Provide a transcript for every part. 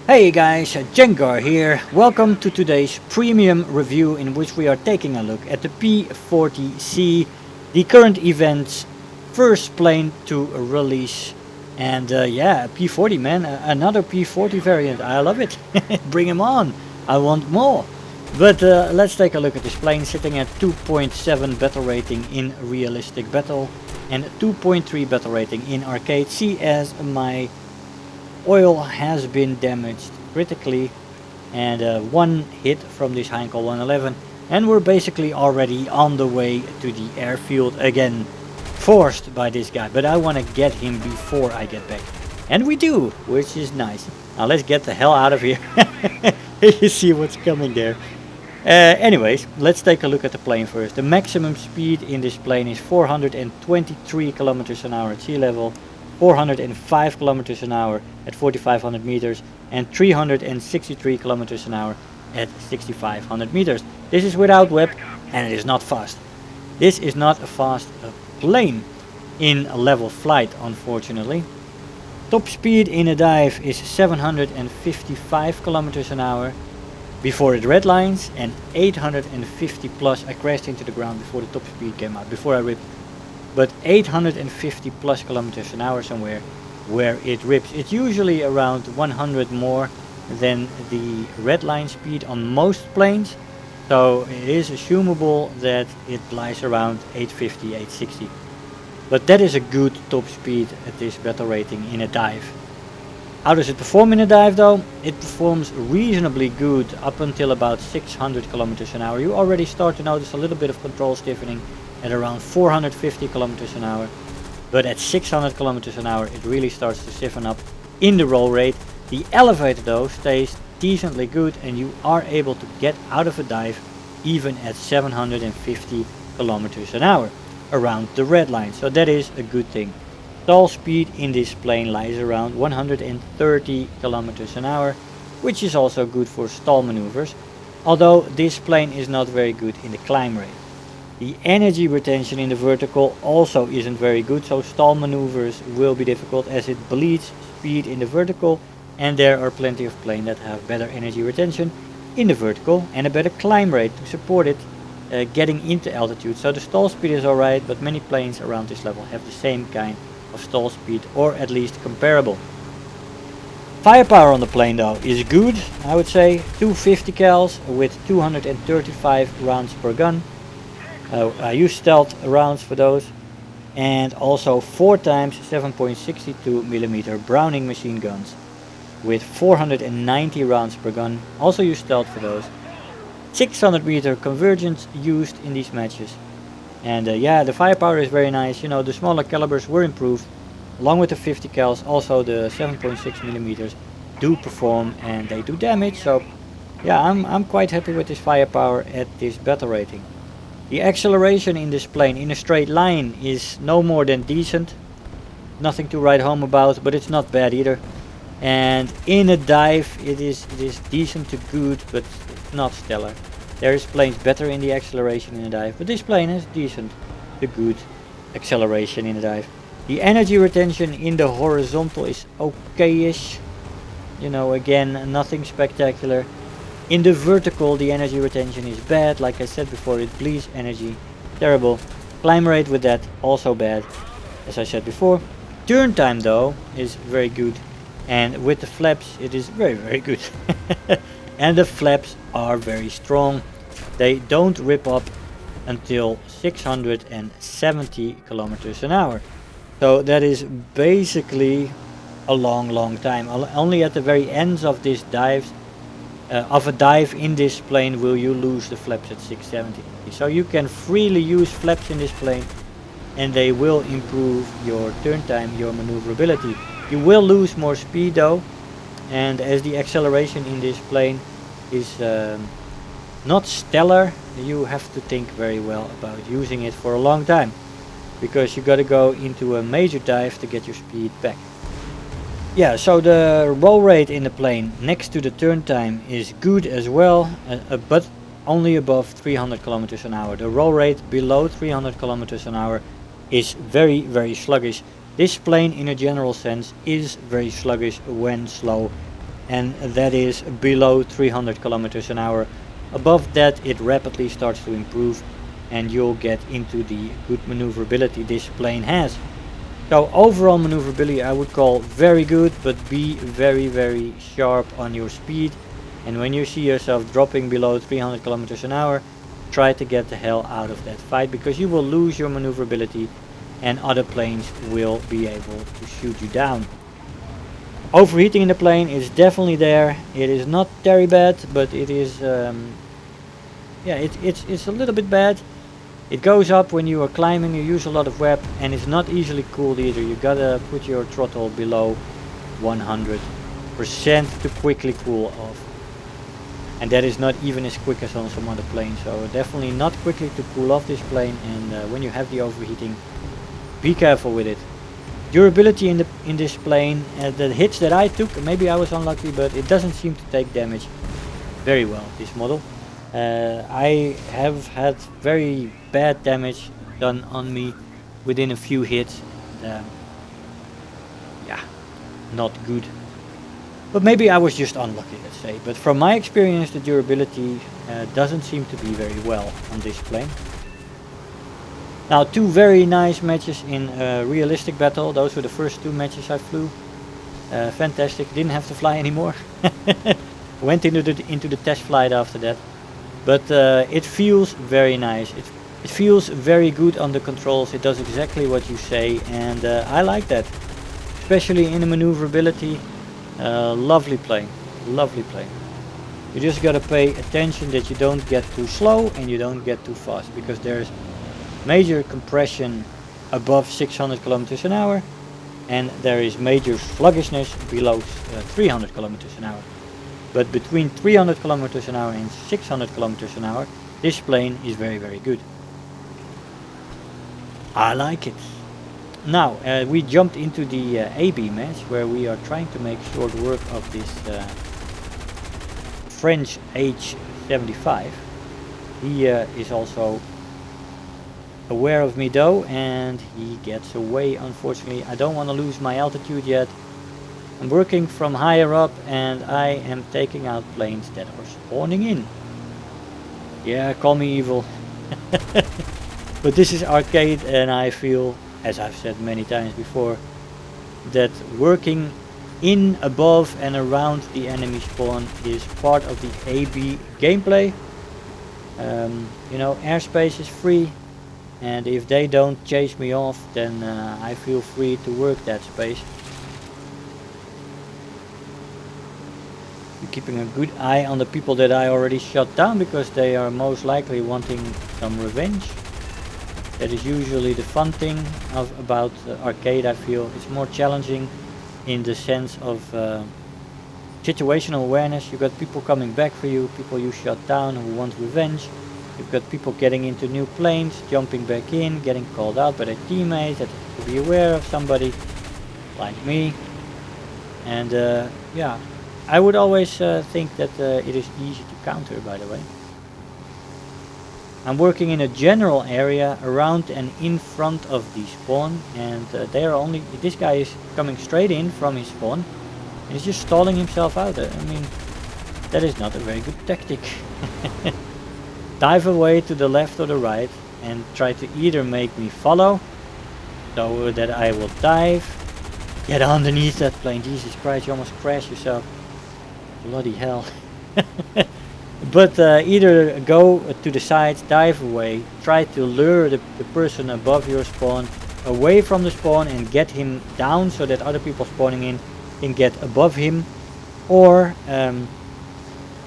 Hey guys, Jengar here. Welcome to today's premium review in which we are taking a look at the P-40C, the current event's first plane to release. And yeah, P-40 man, another P-40 variant. I love it. Bring him on. I want more. But let's take a look at this plane, sitting at 2.7 battle rating in realistic battle and 2.3 battle rating in arcade. See, as my oil has been damaged critically, and one hit from this Heinkel 111, and we're basically already on the way to the airfield again, forced by this guy, but I want to get him before I get back, and we do, which is nice. Now let's get the hell out of here. You see what's coming there. Anyways, let's take a look at the plane first. The maximum speed in this plane is 423 kilometers an hour at sea level, 405 kilometers an hour at 4,500 meters, and 363 kilometers an hour at 6,500 meters. This is without WEP, and it is not fast. This is not a fast plane in a level flight, unfortunately. Top speed in a dive is 755 kilometers an hour before it redlines, and 850 plus. I crashed into the ground before the top speed came out, before I ripped. But 850 plus kilometers an hour somewhere where it rips. It's usually around 100 more than the redline speed on most planes, so it is assumable that it lies around 850, 860. But that is a good top speed at this battle rating in a dive. How does it perform in a dive though? It performs reasonably good up until about 600 kilometers an hour. You already start to notice a little bit of control stiffening at around 450 kilometers an hour, but at 600 kilometers an hour it really starts to stiffen up in the roll rate. The elevator though stays decently good, and you are able to get out of a dive even at 750 kilometers an hour around the red line, so that is a good thing. Stall speed in this plane lies around 130 kilometers an hour, which is also good for stall maneuvers, although this plane is not very good in the climb rate. The energy retention in the vertical also isn't very good, so stall maneuvers will be difficult as it bleeds speed in the vertical, and there are plenty of planes that have better energy retention in the vertical and a better climb rate to support it getting into altitude. So the stall speed is alright, but many planes around this level have the same kind of stall speed, or at least comparable. Firepower on the plane though is good, I would say. 250 cals with 235 rounds per gun. I use stealth rounds for those, and also 4 times 7.62mm Browning machine guns with 490 rounds per gun. Also use stealth for those. 600 meter convergence used in these matches, and yeah, the firepower is very nice. You know, the smaller calibers were improved along with the 50 cals. Also the 7.6mm do perform and they do damage, so yeah, I'm quite happy with this firepower at this battle rating. The acceleration in this plane in a straight line is no more than decent. Nothing to write home about, but it's not bad either. And in a dive it is decent to good, but it's not stellar. There is planes better in the acceleration in a dive, but this plane has decent to good acceleration in a dive. The energy retention in the horizontal is okay-ish. You know, again, nothing spectacular. In the vertical the energy retention is bad, like I said before, it bleeds energy, terrible. Climb rate with that also bad, as I said before. Turn time though is very good, and with the flaps it is very good. And the flaps are very strong. They don't rip up until 670 kilometers an hour, so that is basically a long time. Only at the very ends of this dive in this plane will you lose the flaps at 670. So you can freely use flaps in this plane, and they will improve your turn time, your maneuverability. You will lose more speed though, and as the acceleration in this plane is not stellar, you have to think very well about using it for a long time, because you got to go into a major dive to get your speed back. Yeah, so the roll rate in the plane next to the turn time is good as well, but only above 300 kilometers an hour. The roll rate below 300 kilometers an hour is very sluggish. This plane in a general sense is very sluggish when slow, and that is below 300 kilometers an hour. Above that it rapidly starts to improve and you'll get into the good maneuverability this plane has. So overall maneuverability I would call very good, but be very sharp on your speed, and when you see yourself dropping below 300 kilometers an hour, try to get the hell out of that fight, because you will lose your maneuverability and other planes will be able to shoot you down. Overheating in the plane is definitely there. It is not very bad, but it is yeah, it's a little bit bad. It goes up when you are climbing, you use a lot of WEP, and it's not easily cooled either. You gotta put your throttle below 100% to quickly cool off. And that is not even as quick as on some other planes, so definitely not quickly to cool off this plane, and when you have the overheating, be careful with it. Durability in this plane, the hits that I took, maybe I was unlucky, but it doesn't seem to take damage very well, this model. I have had very bad damage done on me within a few hits. Yeah, not good. But maybe I was just unlucky, let's say. But from my experience, the durability doesn't seem to be very well on this plane. Now, two very nice matches in realistic battle. Those were the first two matches I flew. Fantastic. Didn't have to fly anymore. Went into the test flight after that. But it feels very nice. It feels very good on the controls. It does exactly what you say, and I like that. Especially in the maneuverability. Lovely plane. Lovely plane. You just gotta pay attention that you don't get too slow and you don't get too fast, because there's major compression above 600 kilometers an hour, and there is major sluggishness below 300 kilometers an hour. But between 300 kilometers an hour and 600 kilometers an hour, this plane is very good. I like it. Now we jumped into the AB match, where we are trying to make short work of this French H-75. He is also aware of me though, and he gets away, unfortunately. I don't want to lose my altitude yet. I'm working from higher up, and I am taking out planes that are spawning in. Yeah, call me evil. But this is arcade, and I feel, as I've said many times before, that working in, above and around the enemy spawn is part of the AB gameplay. You know, airspace is free, and if they don't chase me off, then I feel free to work that space. Keeping a good eye on the people that I already shot down, because they are most likely wanting some revenge. That is usually the fun thing about arcade. I feel it's more challenging in the sense of situational awareness. You got people coming back for you, people you shot down who want revenge. You've got people getting into new planes, jumping back in, getting called out by their teammates that have to be aware of somebody like me. And yeah, I would always think that it is easy to counter, by the way. I'm working in a general area around and in front of the spawn, and they are only, this guy is coming straight in from his spawn and he's just stalling himself out. I mean, that is not a very good tactic. Dive away to the left or the right and try to either make me follow, so that I will dive, get underneath that plane. Jesus Christ, you almost crashed yourself. Bloody hell. But either go to the side, dive away, try to lure the person above your spawn away from the spawn and get him down, so that other people spawning in can get above him. Or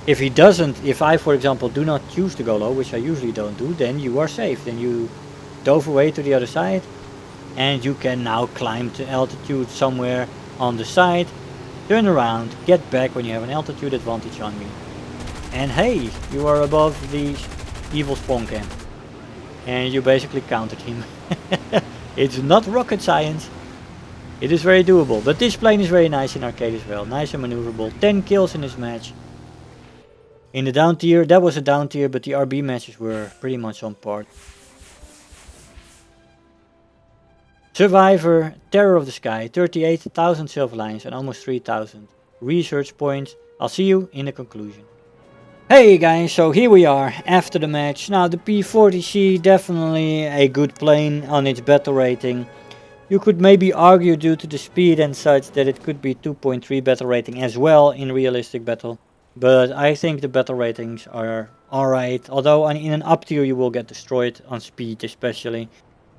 if he doesn't, if I for example do not choose to go low, which I usually don't do, then you are safe. Then you dove away to the other side and you can now climb to altitude somewhere on the side, turn around, get back when you have an altitude advantage on me. And hey, you are above the evil spawn camp. And you basically countered him. It's not rocket science. It is very doable. But this plane is very nice in arcade as well. Nice and maneuverable. 10 kills in this match. In the down tier, that was a down tier, but the RB matches were pretty much on par. Survivor, Terror of the Sky, 38,000 silver lines and almost 3,000 research points. I'll see you in the conclusion. Hey guys, so here we are after the match. Now the P-40C, definitely a good plane on its battle rating. You could maybe argue due to the speed and such that it could be 2.3 battle rating as well in realistic battle. But I think the battle ratings are alright, although in an up tier you will get destroyed on speed especially.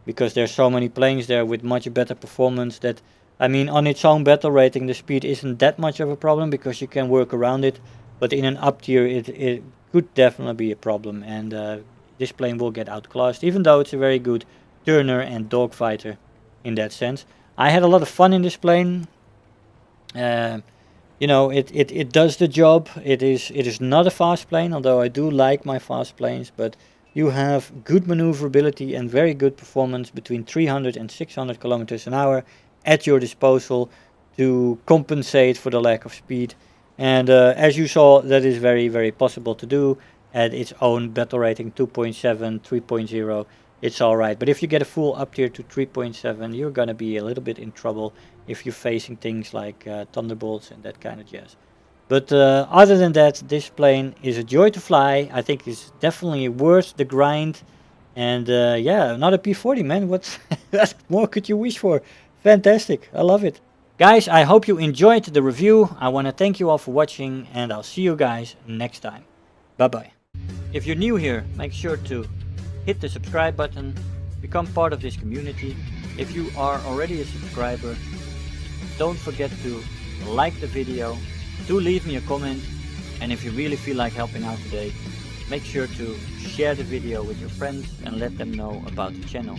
Because there's so many planes there with much better performance that, I mean, on its own battle rating the speed isn't that much of a problem because you can work around it. But in an up tier it could definitely be a problem, and this plane will get outclassed, even though it's a very good turner and dogfighter in that sense. I had a lot of fun in this plane. You know, it does the job. It is not a fast plane, although I do like my fast planes, but you have good maneuverability and very good performance between 300 and 600 kilometers an hour at your disposal to compensate for the lack of speed. And as you saw, that is very, very possible to do at its own battle rating 2.7, 3.0. It's alright. But if you get a full up tier to 3.7, you're gonna be a little bit in trouble if you're facing things like thunderbolts and that kind of jazz. But other than that, this plane is a joy to fly. I think it's definitely worth the grind. And yeah, another P-40, man. What more could you wish for? Fantastic. I love it. Guys, I hope you enjoyed the review. I want to thank you all for watching, and I'll see you guys next time. Bye bye. If you're new here, make sure to hit the subscribe button, become part of this community. If you are already a subscriber, don't forget to like the video, do leave me a comment, and if you really feel like helping out today, make sure to share the video with your friends and let them know about the channel.